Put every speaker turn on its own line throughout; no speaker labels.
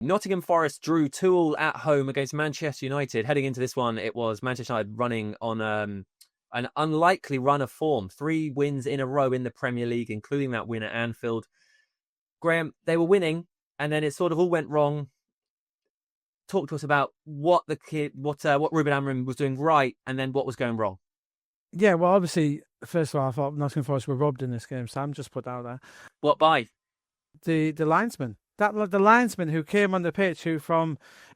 Nottingham Forest drew 2-2 at home against Manchester United. Heading into this one, it was Manchester United running on an unlikely run of form. 3 wins in a row in the Premier League, including that win at Anfield. Graeme, they were winning, and then it sort of all went wrong. Talk to us about what Ruben Amorim was doing right, and then what was going wrong.
Yeah, well, obviously, first of all, I thought Nottingham Forest were robbed in this game. Sam just put that out there.
What by?
The linesman, the linesman who came on the pitch, who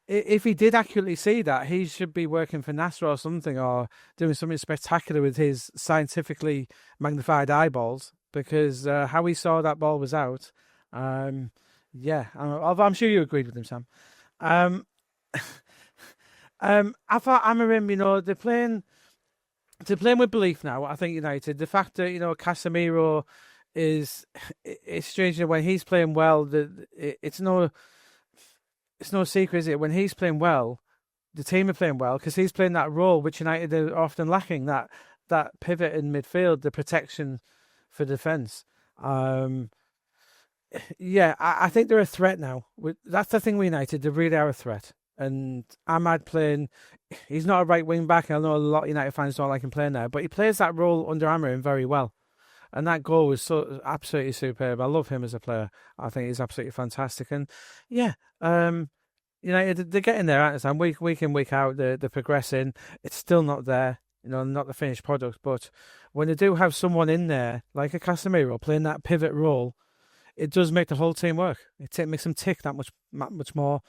if he did accurately see that, he should be working for NASA or something, or doing something spectacular with his scientifically magnified eyeballs, because how he saw that ball was out. Yeah, I'm sure you agreed with him, Sam. I thought Amorim, they're playing with belief now. I think United, the fact that Casemiro it's strange that when he's playing well, it's no secret, is it? When he's playing well, the team are playing well because he's playing that role which United are often lacking, that pivot in midfield, the protection for defence. Yeah, I think they're a threat now. That's the thing with United; they really are a threat. And Ahmad playing, he's not a right wing back. I know a lot of United fans don't like him playing there, but he plays that role under Amorim very well. And that goal was absolutely superb. I love him as a player. I think he's absolutely fantastic. And yeah, United, they're getting there, aren't they, Sam? Week in, week out, they're progressing. It's still not there, not the finished product. But when they do have someone in there, like a Casemiro, playing that pivot role, it does make the whole team work. It makes them tick that much more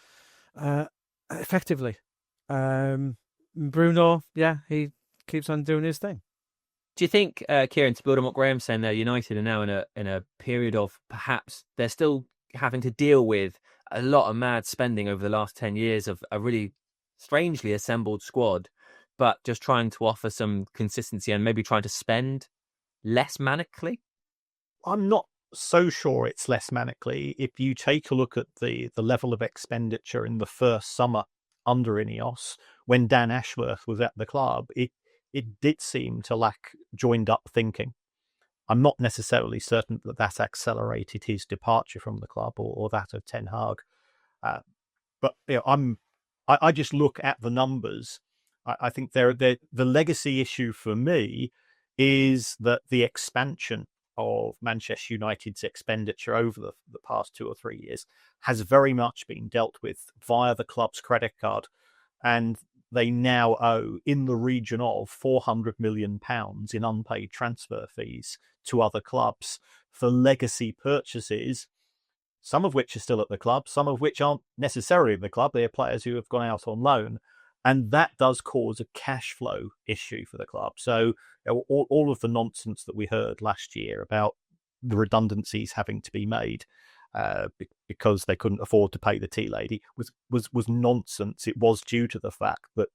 effectively. Bruno, yeah, he keeps on doing his thing.
Do you think, Kieran, to build on what Graham's saying there, United are now in a period of perhaps they're still having to deal with a lot of mad spending over the last 10 years of a really strangely assembled squad, but just trying to offer some consistency and maybe trying to spend less manically?
I'm not so sure it's less manically. If you take a look at the level of expenditure in the first summer under INEOS, when Dan Ashworth was at the club, it did seem to lack joined up thinking. I'm not necessarily certain that accelerated his departure from the club or that of Ten Hag. But I just look at the numbers. I think the legacy issue for me is that the expansion of Manchester United's expenditure over the past 2 or 3 years has very much been dealt with via the club's credit card. And they now owe in the region of £400 million in unpaid transfer fees to other clubs for legacy purchases, some of which are still at the club, some of which aren't necessarily in the club. They are players who have gone out on loan. And that does cause a cash flow issue for the club. So all of the nonsense that we heard last year about the redundancies having to be made because they couldn't afford to pay the tea lady was nonsense. It was due to the fact that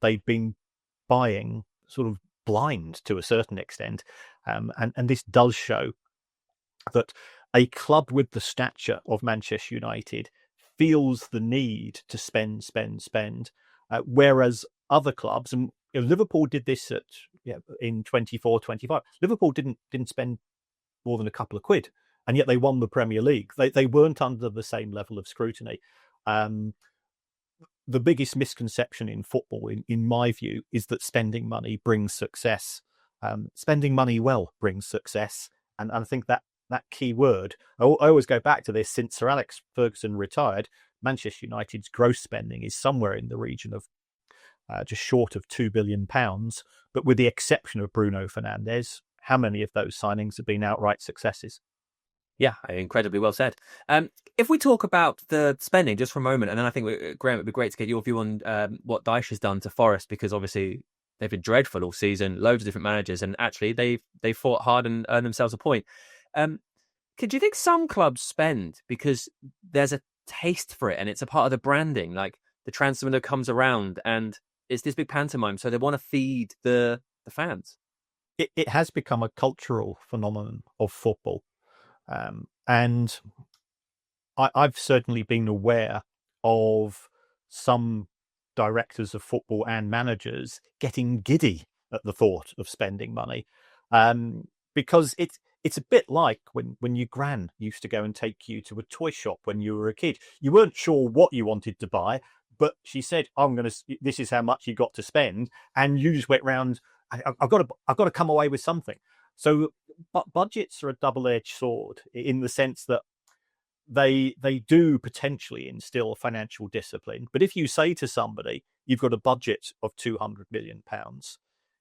they've been buying sort of blind to a certain extent. And this does show that a club with the stature of Manchester United feels the need to spend. Whereas other clubs, and Liverpool did this in 24-25. Liverpool didn't spend more than a couple of quid, and yet they won the Premier League. They weren't under the same level of scrutiny. The biggest misconception in football, in my view, is that spending money brings success. Spending money well brings success, and I think that key word, I always go back to this. Since Sir Alex Ferguson retired, Manchester United's gross spending is somewhere in the region of just short of £2 billion. But with the exception of Bruno Fernandes, how many of those signings have been outright successes?
Yeah, incredibly well said. If we talk about the spending just for a moment, and then I think, Graeme, it'd be great to get your view on what Dyche has done to Forest, because obviously they've been dreadful all season, loads of different managers, and actually they fought hard and earned themselves a point. Could you think some clubs spend because there's a taste for it and it's a part of the branding, like the transfer window comes around and it's this big pantomime, so they want to feed the fans?
It has become a cultural phenomenon of football. And I've certainly been aware of some directors of football and managers getting giddy at the thought of spending money, because it's a bit like when your gran used to go and take you to a toy shop when you were a kid. You weren't sure what you wanted to buy, but she said, this is how much you got to spend. And you just went round, I've got to come away with something. So budgets are a double-edged sword in the sense that they do potentially instill financial discipline. But if you say to somebody, you've got a budget of £200 million,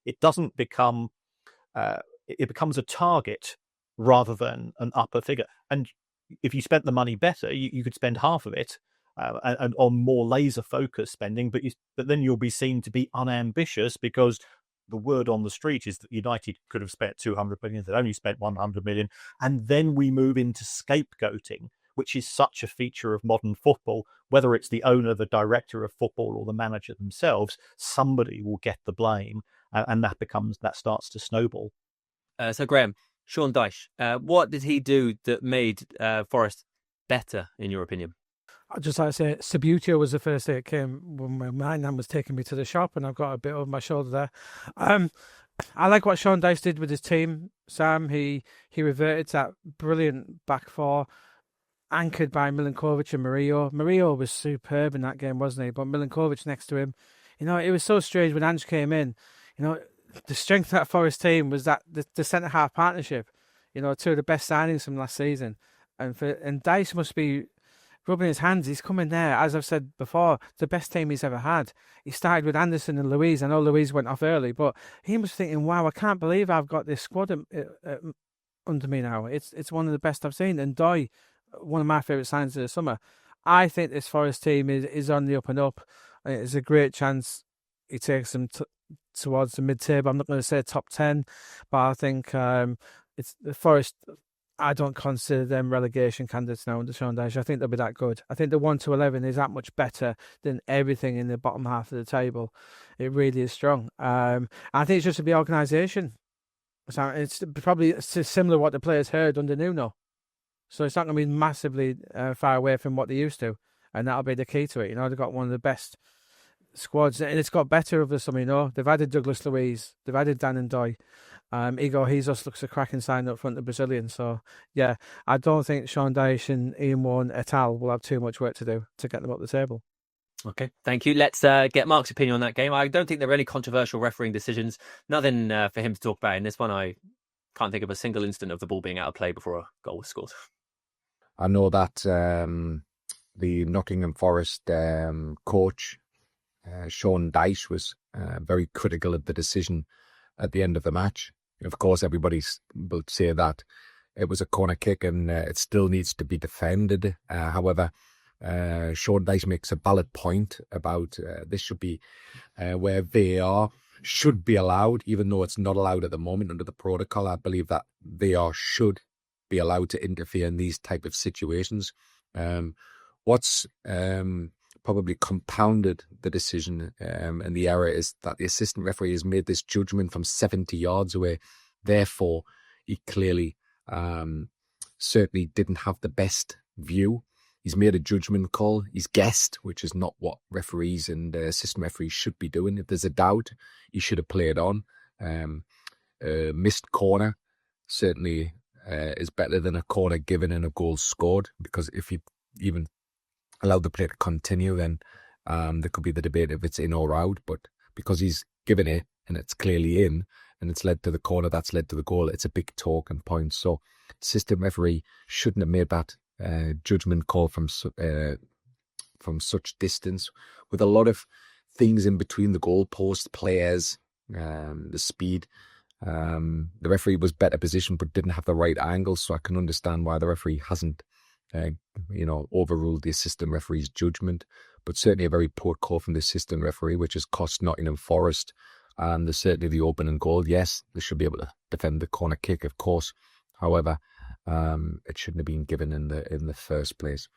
it doesn't become, it becomes a target rather than an upper figure. And if you spent the money better, you could spend half of it and on more laser focused spending, but then you'll be seen to be unambitious because the word on the street is that United could have spent 200 million, they only spent 100 million. And then we move into scapegoating, which is such a feature of modern football. Whether it's the owner, the director of football, or the manager themselves, somebody will get the blame, and that starts to snowball.
So Graeme, Sean Dyche, what did he do that made Forest better, in your opinion?
I'd just like to say, Sabutio was the first day it came when my nan was taking me to the shop, and I've got a bit over my shoulder there. I like what Sean Dyche did with his team, Sam. He reverted to that brilliant back four, anchored by Milinkovic and Murillo. Murillo was superb in that game, wasn't he? But Milinkovic next to him. It was so strange when Ange came in. The strength of that Forest team was that the centre-half partnership. Two of the best signings from last season. And Dyche must be rubbing his hands. He's coming there, as I've said before, the best team he's ever had. He started with Anderson and Louise. I know Louise went off early, but he was thinking, wow, I can't believe I've got this squad under me now. It's one of the best I've seen. And Doy, one of my favourite signings of the summer. I think this Forest team is on the up and up. It's a great chance he takes them towards the mid-table. I'm not going to say top 10, but I think it's the Forest. I don't consider them relegation candidates now under Sean Dyche. I think they'll be that good. I think the 1-11 is that much better than everything in the bottom half of the table. It really is strong. I think it's just the organisation. So it's probably similar to what the players heard under Nuno. So it's not going to be massively far away from what they used to. And that'll be the key to it. They've got one of the best squads. And it's got better over the summer, They've added Douglas Luiz. They've added Dan and Doy. Igor Jesus looks a cracking sign up front of the Brazilian. So, yeah, I don't think Sean Dyche and Ian Warne et al. Will have too much work to do to get them up the table.
Okay, thank you. Let's get Mark's opinion on that game. I don't think there were any controversial refereeing decisions. Nothing for him to talk about in this one. I can't think of a single instant of the ball being out of play before a goal was scored.
I know that the Nottingham Forest coach, Sean Dyche, was very critical of the decision at the end of the match. Of course, everybody will say that it was a corner kick and it still needs to be defended. However, Sean Dyche makes a valid point about this should be where VAR should be allowed, even though it's not allowed at the moment under the protocol. I believe that VAR should be allowed to interfere in these type of situations. What's probably compounded the decision and the error is that the assistant referee has made this judgment from 70 yards away. Therefore, he clearly certainly didn't have the best view. He's made a judgment call. He's guessed, which is not what referees and assistant referees should be doing. If there's a doubt, he should have played on. Missed corner certainly is better than a corner given and a goal scored, because if he even allowed the play to continue, then there could be the debate if it's in or out. But because he's given it and it's clearly in and it's led to the corner, that's led to the goal, it's a big talking point. So assistant referee shouldn't have made that judgment call from such distance, with a lot of things in between the goalpost, players, the speed. The referee was better positioned but didn't have the right angle, so I can understand why the referee hasn't overruled the assistant referee's judgment. But certainly a very poor call from the assistant referee, which has cost Nottingham Forest and certainly the opening goal. Yes, they should be able to defend the corner kick, of course. However, it shouldn't have been given in the first place.